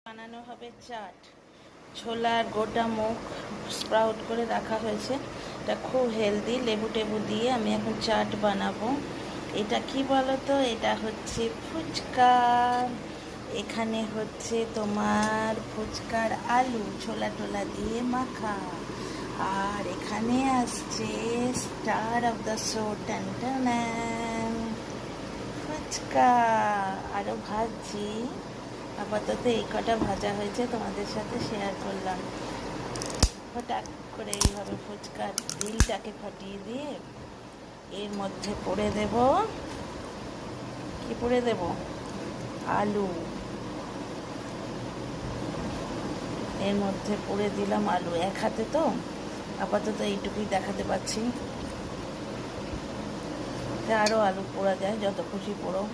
বানানো হবে চাট। ছোলার গোটা মুগ স্প্রাউট করে রাখা হয়েছে। এটা খুব হেলদি, লেবু টেবু দিয়ে আমি এখন চাট বানাবো। এটা কি বলো তো, এটা হচ্ছে ফুচকা। এখানে হচ্ছে তোমার ফুচকার আলু ছোলা টোলা দিয়ে মাখা। আর এখানে আসছে স্টার অফ দ্য শো, টান ফুচকা। আরও ভাজছি। আপাতত এই কটা ভাজা হয়েছে, তোমাদের সাথে শেয়ার করলাম। হঠাৎ করে এইভাবে ফুচকার দিলটাকে ফাটিয়ে দিয়ে এর মধ্যে পড়ে দেব, কি পড়ে দেব, আলু। এর মধ্যে পড়ে দিলাম আলু। এক হাতে তো আপাতত এইটুকুই দেখাতে পাচ্ছি, আরও আলু পোড়া যায়, যত খুশি পোড়ো।